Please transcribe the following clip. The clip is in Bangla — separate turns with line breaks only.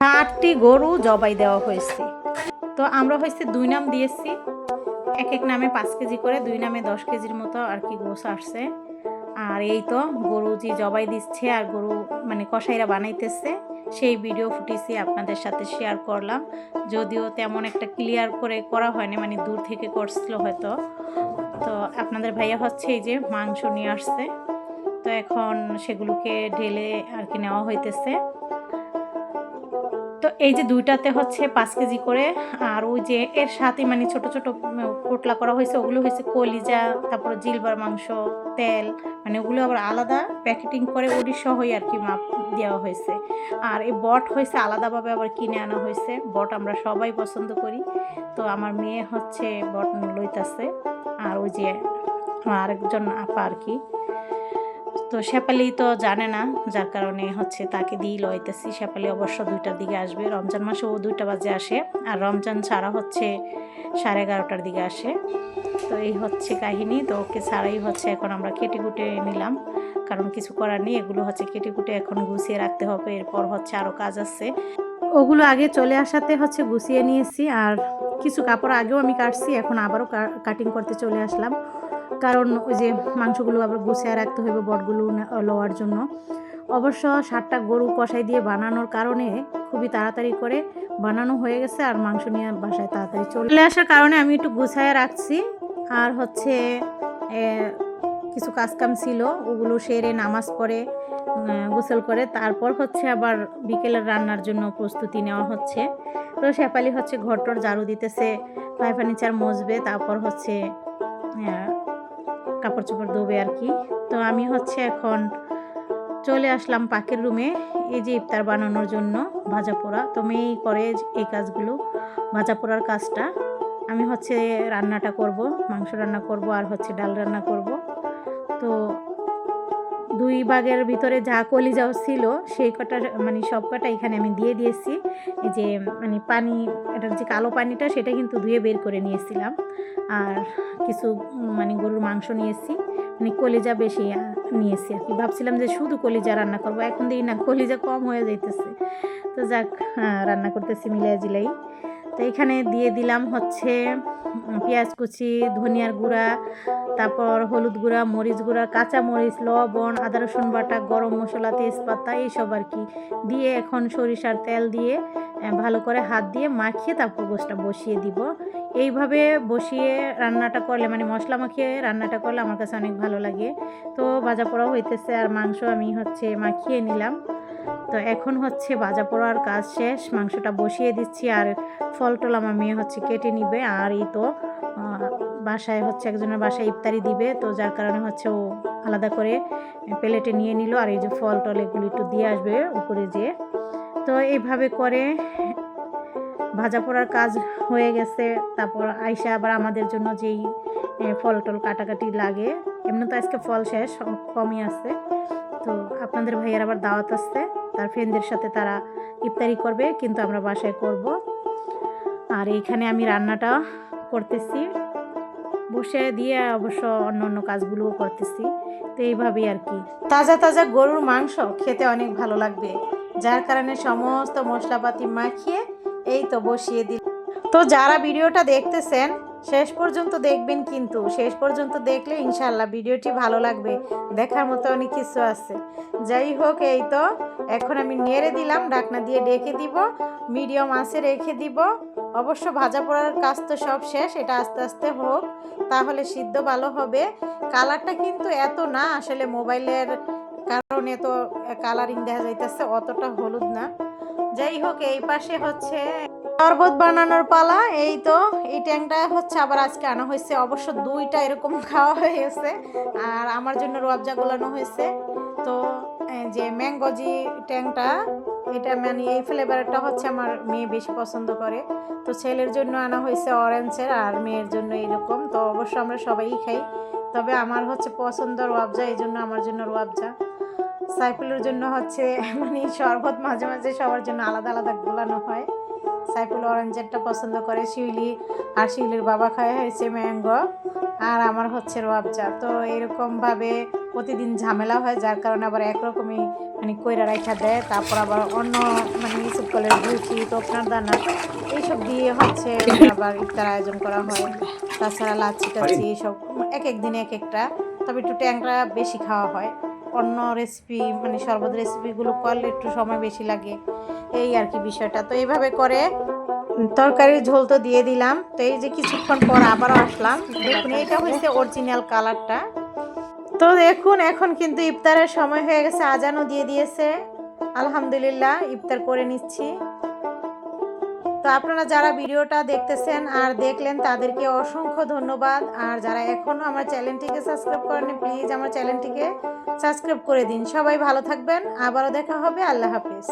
8টি গরু জবাই দেওয়া হয়েছে। তো আমরা হয়েছে 2 নাম দিয়েছি, এক এক নামে 5 কেজি করে, 2 নামে 10 কেজির মতো আর কি গোছ আসছে। আর এই তো গরু যে জবাই দিচ্ছে আর গরু মানে কসাইরা বানাইতেছে সেই ভিডিও ফুটেজই আপনাদের সাথে শেয়ার করলাম। যদিও তেমন একটা ক্লিয়ার করে করা হয়নি, মানে দূর থেকে করছিল হয়তো। তো আপনাদের ভাইয়া হচ্ছে এই যে মাংস নিয়ে আসছে, তো এখন সেগুলোকে ঢেলে আর কি নেওয়া হইতেছে। তো এই যে দুইটাতে হচ্ছে 5 কেজি করে, আর ওই যে এর সাথে মানে ছোট ছোট পোটলা করা হয়েছে, ওগুলো হয়েছে কলিজা, তারপর জিলবার মাংস, তেল, মানে ওগুলো আবার আলাদা প্যাকেটিং করে ওডি সহই আর কি মাপ দেওয়া হয়েছে। আর এই বট হয়েছে আলাদাভাবে আবার কিনে আনা হয়েছে। বট আমরা সবাই পছন্দ করি, তো আমার মেয়ে হচ্ছে বট লইতাছে, আর ওই যে আরেকজন আপা আর কি, তো শেফালি তো জানে না, যার কারণে হচ্ছে তাকে দিয়েই লইতেছি। শেফালি অবশ্য 2টার দিকে আসবে, রমজান মাসে ও 2টা বাজে আসে, আর রমজান ছাড়া হচ্ছে 11:30টার দিকে আসে। তো এই হচ্ছে কাহিনী। তো ওকে ছাড়াই হচ্ছে এখন আমরা কেটে কুটে নিলাম, কারণ কিছু করার নেই, এগুলো হচ্ছে কেটে কুটে এখন গুছিয়ে রাখতে হবে। এরপর হচ্ছে আরও কাজ আছে, ওগুলো আগে চলে আসাতে হচ্ছে গুছিয়ে নিয়েছি। আর কিছু কাপড় আগেও আমি কাটছি, এখন আবারও কাটিং করতে চলে আসলাম, কারণ ওই যে মাংসগুলো আবার গুছিয়ে রাখতে হবে বটগুলো লওয়ার জন্য। অবশ্য 7টা গরু কষাই দিয়ে বানানোর কারণে খুবই তাড়াতাড়ি করে বানানো হয়ে গেছে, আর মাংস নিয়ে বাসায় তাড়াতাড়ি চলে আসার কারণে আমি একটু গুছায় রাখছি। আর হচ্ছে কিছু কাজকাম ছিল, ওগুলো সেরে নামাজ পড়ে গোসল করে তারপর হচ্ছে আবার বিকেলের রান্নার জন্য প্রস্তুতি নেওয়া হচ্ছে। তো শেফালি হচ্ছে ঘরটর ঝাড়ু দিতেছে, পায় ফার্নিচার মুছবে, তারপর হচ্ছে কাপড় চোপড় ধোবে আর কি। তো আমি হচ্ছে এখন চলে আসলাম পাকের রুমে, এই যে ইফতার বানানোর জন্য ভাজা পোড়া। তো মেয়েই করে এই কাজগুলো, ভাজা পোড়ার কাজটা। আমি হচ্ছে রান্নাটা করব, মাংস রান্না করব আর হচ্ছে ডাল রান্না করব। তো 2 ভাগের ভিতরে যা কলিজাও ছিল সেই কটা মানে সব কটা এখানে আমি দিয়ে দিয়েছি। এই যে মানে পানি, এটার যে কালো পানিটা সেটা কিন্তু ধুয়ে বের করে নিয়েছিলাম। আর কিছু মানে গরুর মাংস নিয়েছি, মানে কলিজা বেশি নিয়েছি আর কি। ভাবছিলাম যে শুধু কলিজা রান্না করব, এখন দেখি না কলিজা কম হয়ে যাইতেছে। তো যাক, রান্না করতেছি মিলাই জিলাই। তো এখানে দিয়ে দিলাম হচ্ছে পেঁয়াজ কুচি, ধনিয়ার গুঁড়া, তারপর হলুদ গুঁড়া, মরিচ গুঁড়া, কাঁচা মরিচ, লবণ, আদা রসুন বাটা, গরম মশলা, তেজপাতা এইসব আর কি দিয়ে এখন সরিষার তেল দিয়ে ভালো করে হাত দিয়ে মাখিয়ে তারপর গোশটা বসিয়ে দিব। এইভাবে বসিয়ে রান্নাটা করলে মানে মশলা মাখিয়ে রান্নাটা করলে আমার কাছে অনেক ভালো লাগে। তো ভাজা পোড়াও হইতেছে আর মাংস আমি হচ্ছে মাখিয়ে নিলাম। তো এখন হচ্ছে ভাজা পোড়ার কাজ শেষ, মাংসটা বসিয়ে দিচ্ছি, আর ফল টল আমার মেয়ে হচ্ছে কেটে নিবে। আর এই তো বাসায় হচ্ছে একজনের বাসায় ইফতারি দিবে, তো যার কারণে হচ্ছে ও আলাদা করে প্লেটে নিয়ে নিল, আর এই যে ফল টল এগুলো একটু দিয়ে আসবে উপরে যেয়ে। তো এইভাবে করে ভাজা পোড়ার কাজ হয়ে গেছে। তারপর আইসা আবার আমাদের জন্য যেই ফল টল কাটাকাটি লাগে, এমনি তো আজকে ফল শেষ, কমই আছে। তো আপনাদের ভাইয়ের আবার দাওয়াত আসছে, তার ফ্রেন্ডদের সাথে তারা ইফতারি করবে, কিন্তু আমরা বাসায় করব। আর এইখানে আমি রান্নাটা করতেছি বসে দিয়ে, অবশ্য অন্য অন্য কাজগুলোও করতেছি। তো এইভাবেই আর কি। তাজা তাজা গরুর মাংস খেতে অনেক ভালো লাগবে, যার কারণে সমস্ত মশলাপাতি মাখিয়ে এই তো বসিয়ে দিই। তো যারা ভিডিওটা দেখতেছেন শেষ পর্যন্ত দেখবেন, কিন্তু শেষ পর্যন্ত দেখলে ইনশাল্লাহ ভিডিওটি ভালো লাগবে, দেখার মতো অনেক কিছু আছে। যাই হোক, এই তো এখন আমি নেড়ে দিলাম, ঢাকনা দিয়ে ডেকে দিব, মিডিয়াম আঁচে রেখে দিব। অবশ্য ভাজা পোড়ার কাজ তো সব শেষ, এটা আস্তে আস্তে হোক, তাহলে সিদ্ধ ভালো হবে। কালারটা কিন্তু এত না, আসলে মোবাইলের কারণে তো কালারিং দেখা যাইতেছে, অতটা হলুদ না। যাই হোক, এই পাশে হচ্ছে শরবত বানানোর পালা। এই তো এই ট্যাংটা হচ্ছে আবার আজকে আনা হয়েছে, অবশ্য 2টা এরকম খাওয়া হয়ে গেছে, আর আমার জন্য রুয়াবজা গোলানো হয়েছে। তো যে ম্যাঙ্গোজি ট্যাংটা, এটা মানে এই ফ্লেভারটা হচ্ছে আমার মেয়ে বেশি পছন্দ করে। তো ছেলের জন্য আনা হয়েছে অরেঞ্জের, আর মেয়ের জন্য এরকম। তো অবশ্য আমরা সবাই খাই, তবে আমার হচ্ছে পছন্দ রুয়াবজা, এই জন্য আমার জন্য রুয়াবজা। সাইফুলের জন্য হচ্ছে মানে শরবত মাঝে মাঝে সবার জন্য আলাদা আলাদা গোলানো হয়। সাইফুল অরেঞ্জেরটা পছন্দ করে, শিউলি আর শিউলির বাবা খায় হয়েছে ম্যাঙ্গো, আর আমার হচ্ছে রোয়াবজা। তো এরকমভাবে প্রতিদিন ঝামেলা হয়, যার কারণে আবার একরকমই মানে কইরা রাখা দেয়। তারপর আবার অন্য মানে ইসুপ কলের ভুচি, টোপনার দানা এইসব দিয়ে হচ্ছে আবার ইফতার আয়োজন করা হয়। তাছাড়া লাচ্ছি টাচ্ছি এইসব এক এক দিনে এক একটা, তবে একটু ট্যাংরা বেশি খাওয়া হয়। অন্য রেসিপি মানে শরবত রেসিপিগুলো করলে একটু সময় বেশি লাগে, এই আর কি বিষয়টা। তো এইভাবে করে তরকারির ঝোল তো দিয়ে দিলাম। তো এই যে কিছুক্ষণ পর আবারও আসলাম, দেখুন এইটা হচ্ছে অরিজিনাল কালারটা। তো দেখুন এখন কিন্তু ইফতারের সময় হয়ে গেছে, আজানও দিয়ে দিয়েছে। আলহামদুলিল্লাহ ইফতার করে নিচ্ছি। তো আপনারা যারা ভিডিওটা দেখতেছেন আর দেখলেন তাদেরকে অসংখ্য ধন্যবাদ। আর যারা এখনও আমার চ্যানেলটিকে সাবস্ক্রাইব করেনি প্লিজ আমার চ্যানেলটিকে সাবস্ক্রাইব করে দিন। সবাই ভালো থাকবেন, আবারও দেখা হবে। আল্লাহ হাফিজ।